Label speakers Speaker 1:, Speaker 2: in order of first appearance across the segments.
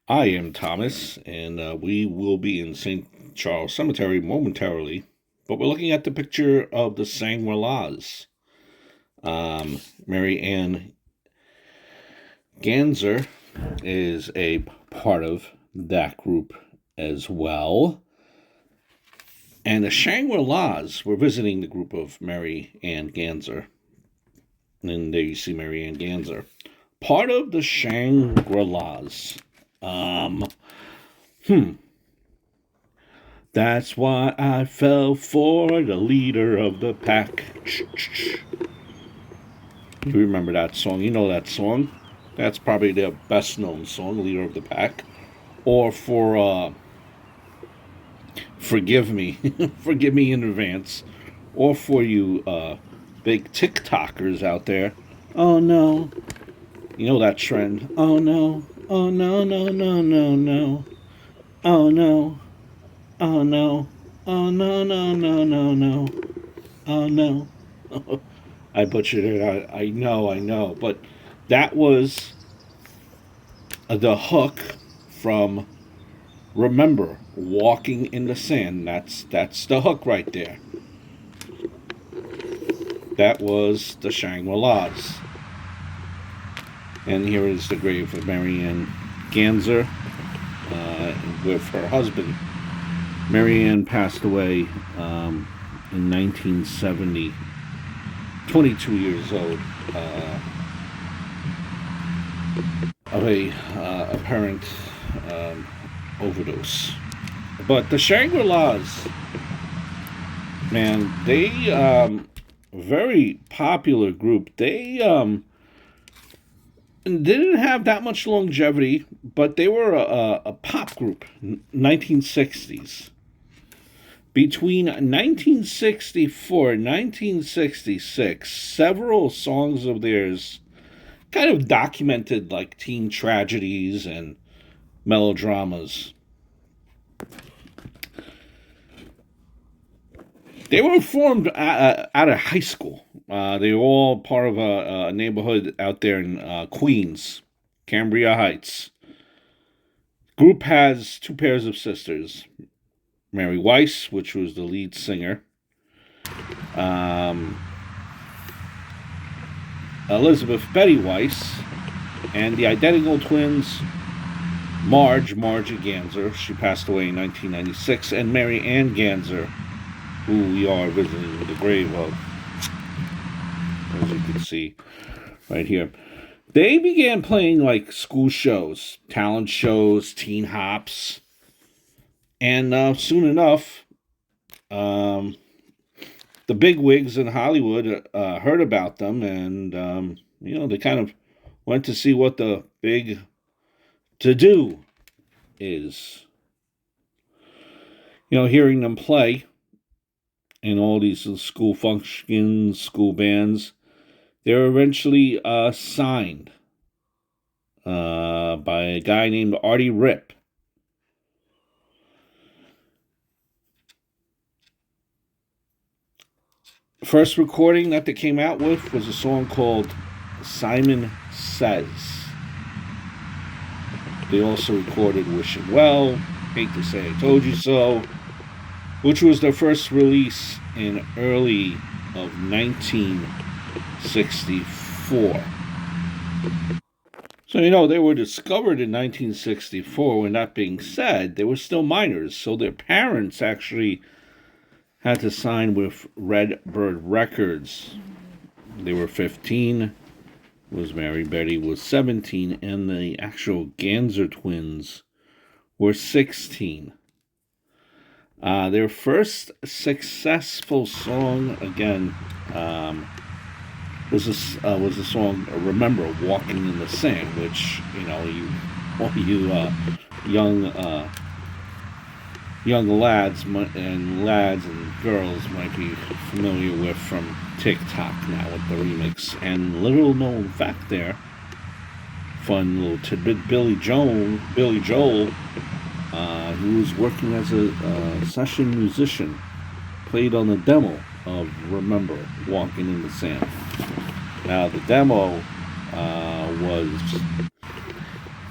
Speaker 1: I am Thomas, and we will be in St. Charles Cemetery momentarily, but we're looking at the picture of the Shangri-Las. Marianne Ganser is a part of that group as well. And the Shangri-Las were visiting the group of Marianne Ganser. And there you see Marianne Ganser. Part of the Shangri-Las. Hmm. That's why I fell for the leader of the pack. You remember that song? You know that song? That's probably their best known song, Leader of the Pack. Or for Forgive Me. Forgive Me in advance. Or for you big TikTokers out there. Oh no. You know that trend. Oh no. Oh no, no, no, no, no. Oh no. Oh no. Oh no, no, no, no, no. Oh no. I butchered it. I know. But that was the hook from Remember, Walking in the Sand. That's the hook right there. That was the Shangri-Las. And here is the grave of Marianne Ganser with her husband. Marianne passed away in 1970, 22 years old, of a apparent overdose. But the Shangri-Las, man, they very popular group. They didn't have that much longevity, but they were a pop group, 1960s. Between 1964 and 1966, several songs of theirs kind of documented like teen tragedies and melodramas. They were formed out of high school. They were all part of a neighborhood out there in Queens, Cambria Heights. Group has two pairs of sisters. Mary Weiss, which was the lead singer. Elizabeth Betty Weiss. And the identical twins, Margie Ganser. She passed away in 1996. And Marianne Ganser, who we are visiting the grave of, as you can see right here. They began playing like school shows, talent shows, teen hops, and soon enough, the big wigs in Hollywood heard about them, and they kind of went to see what the big to do is. Hearing them play in all these school functions, school bands, they were eventually signed by a guy named Artie Ripp. First recording that they came out with was a song called Simon Says. They also recorded Wishing Well, Hate to Say I Told You So, which was their first release in early of 1964. So, they were discovered in 1964. When that being said, they were still minors, so their parents actually had to sign with Red Bird Records. They were 15, was Mary Betty was 17, and the actual Ganser twins were 16. Their first successful song, again, was the song "Remember, Walking in the Sand," which all you young lads and girls might be familiar with from TikTok now with the remix. And little known fact there, fun little tidbit: Billy Joel, who was working as a session musician, played on the demo of "Remember, Walking in the Sand." Now the demo was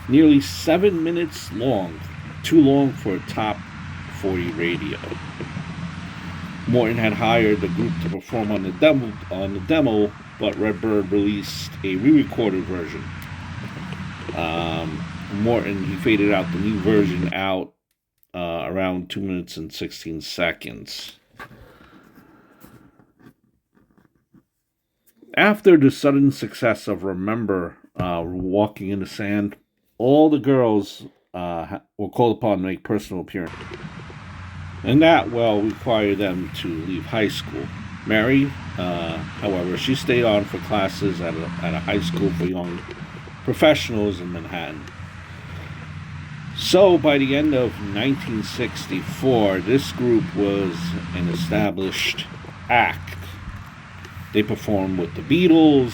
Speaker 1: nearly 7 minutes long, too long for a top 40 radio. Morton had hired the group to perform on the demo, but Redbird released a re-recorded version. Morton, he faded out the new version out around 2 minutes and 16 seconds. After the sudden success of Remember, Walking in the Sand, all the girls were called upon to make personal appearances. And that will require them to leave high school. Mary, however, she stayed on for classes at a high school for young professionals in Manhattan. So by the end of 1964, this group was an established act. They performed with the Beatles,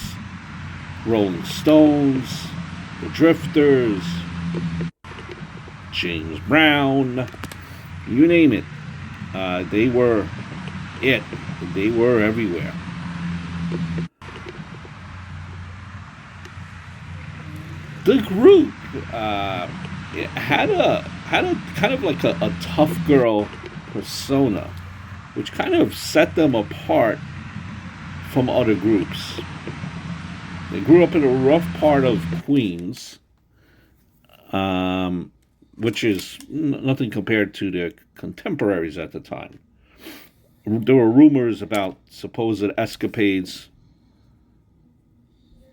Speaker 1: Rolling Stones, the Drifters, James Brown, you name it. They were it. They were everywhere. The group had a kind of like a tough girl persona, which kind of set them apart from other groups. They grew up in a rough part of Queens, which is nothing compared to their contemporaries at the time. There were rumors about supposed escapades,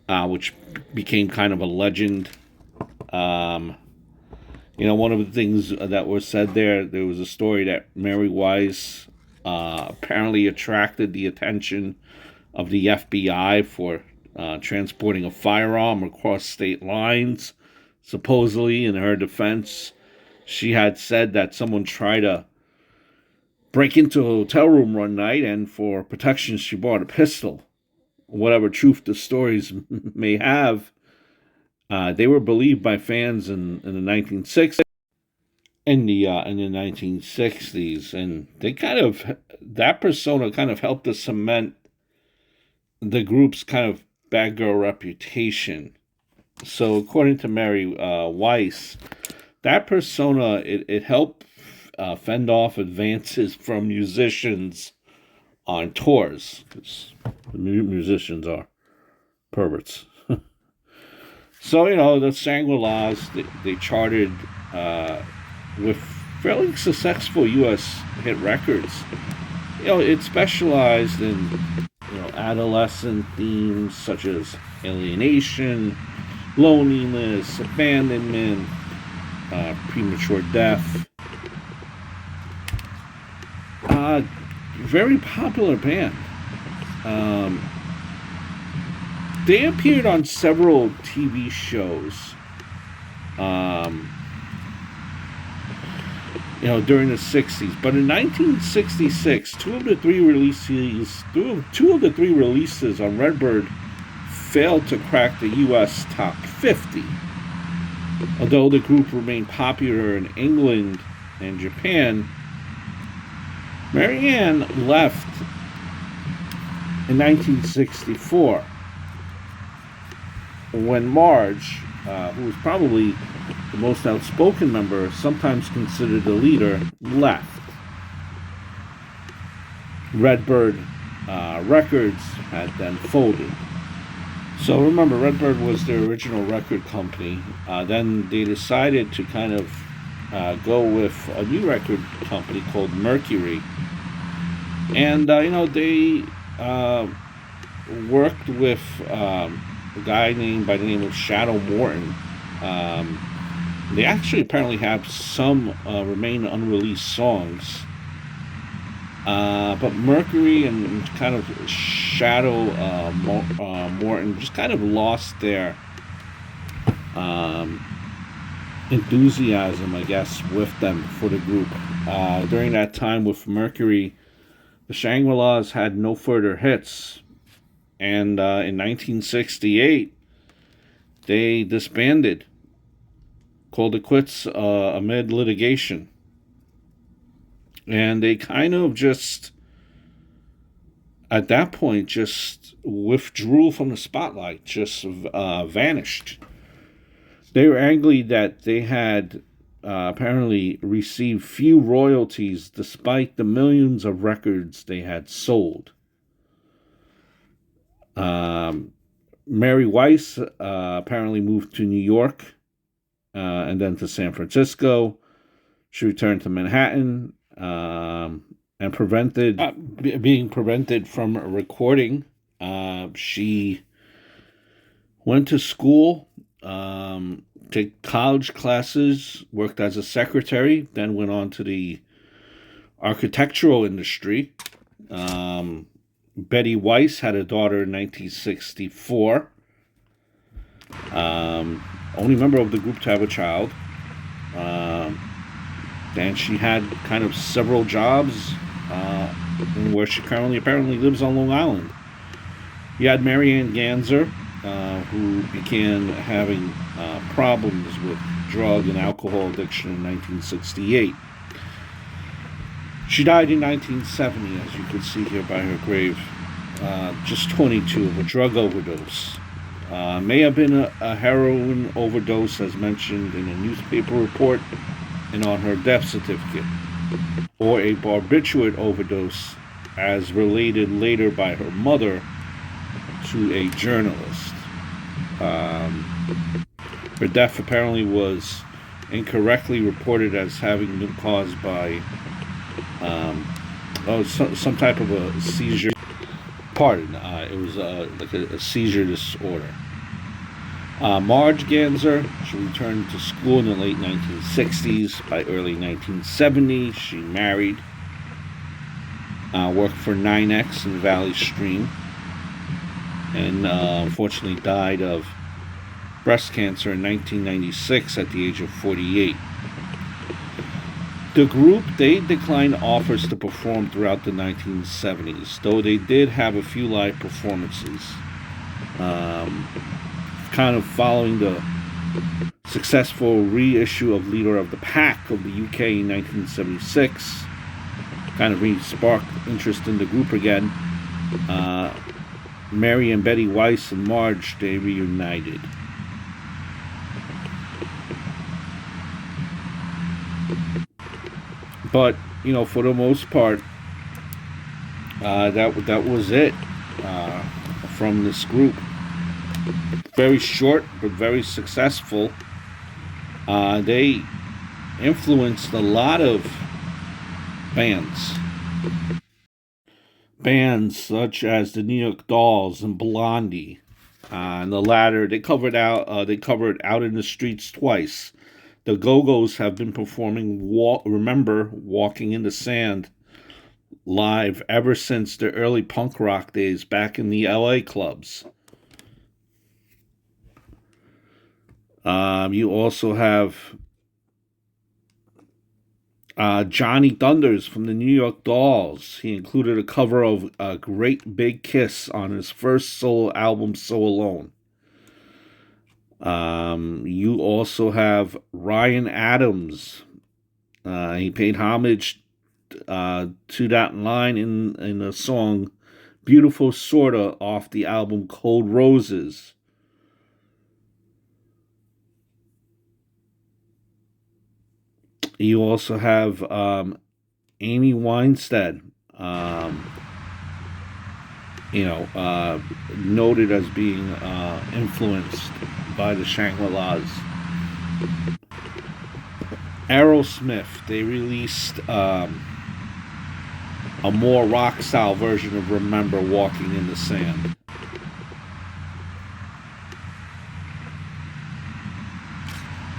Speaker 1: which became kind of a legend. One of the things that was said there was a story that Mary Weiss apparently attracted the attention of the FBI for transporting a firearm across state lines. Supposedly, in her defense, she had said that someone tried to break into a hotel room one night, and for protection, she bought a pistol. Whatever truth the stories may have, they were believed by fans in the 1960s. In the 1960s, and that persona kind of helped to cement the group's kind of bad girl reputation. So, according to Mary Weiss, that persona it helped fend off advances from musicians on tours, because the musicians are perverts. So, the Shangri-Las, they charted with fairly successful U.S. hit records. It specialized in adolescent themes such as alienation, loneliness, abandonment, premature death. Very popular band. They appeared on several TV shows. During the 60s. But in 1966, two of the three releases on Redbird failed to crack the U.S. top 50. Although the group remained popular in England and Japan, Marianne left in 1964 when Marge, who was probably the most outspoken member, sometimes considered the leader, left. Redbird Records had then folded. So remember, Redbird was their original record company. Then they decided to kind of go with a new record company called Mercury. And, they worked with a guy by the name of Shadow Morton. They actually apparently have some remain unreleased songs. But Mercury and kind of Shadow Morton just kind of lost their enthusiasm, I guess, with them for the group. During that time with Mercury, the Shangri-Las had no further hits. And in 1968, they disbanded, called it quits amid litigation. And they kind of just, at that point, just withdrew from the spotlight, just vanished. They were angry that they had apparently received few royalties despite the millions of records they had sold. Um, Mary Weiss apparently moved to New York and then to San Francisco. She returned to Manhattan and being prevented from recording. She went to school, took college classes, worked as a secretary, then went on to the architectural industry. Betty Weiss had a daughter in 1964. Only member of the group to have a child. And she had kind of several jobs where she currently apparently lives on Long Island. You had Marianne Ganser, who began having problems with drug and alcohol addiction in 1968. She died in 1970, as you can see here by her grave, just 22, of a drug overdose. May have been a heroin overdose, as mentioned in a newspaper report and on her death certificate, or a barbiturate overdose, as related later by her mother to a journalist. Her death apparently was incorrectly reported as having been caused by some type of a seizure. Pardon, it was like a seizure disorder. Marge Ganser, she returned to school in the late 1960s. By early 1970s, she married, worked for 9X and Valley Stream, and unfortunately died of breast cancer in 1996 at the age of 48. The group, they declined offers to perform throughout the 1970s, though they did have a few live performances. Kind of following the successful reissue of Leader of the Pack of the UK in 1976, kind of re-sparked interest in the group again. Mary and Betty Weiss and Marge, they reunited. But, you know, for the most part, that was it from this group. Very short, but very successful. They influenced a lot of bands. Bands such as the New York Dolls and Blondie. And the latter, they covered Out in the Streets twice. The Go-Go's have been performing Remember Walking in the Sand live ever since the early punk rock days back in the LA clubs. You also have Johnny Thunders from the New York Dolls. He included a cover of A Great Big Kiss on his first solo album, So Alone. You also have Ryan Adams. He paid homage to that line in the song Beautiful Sorta off the album Cold Roses. You also have Amy Weinstead, noted as being influenced by the Shangri-Las. Aerosmith, they released a more rock-style version of Remember Walking in the Sand.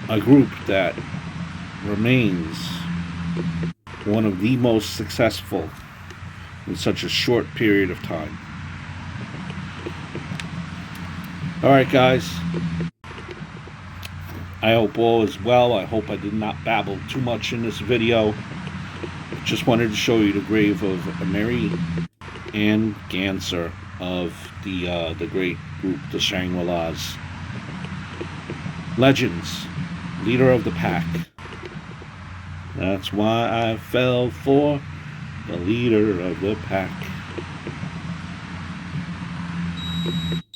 Speaker 1: A group that remains one of the most successful in such a short period of time. Alright, guys. I hope all is well. I hope I did not babble too much in this video. Just wanted to show you the grave of Marianne Ganser of the great group, the Shangri-Las. Legends. Leader of the Pack. That's why I fell for the leader of the pack.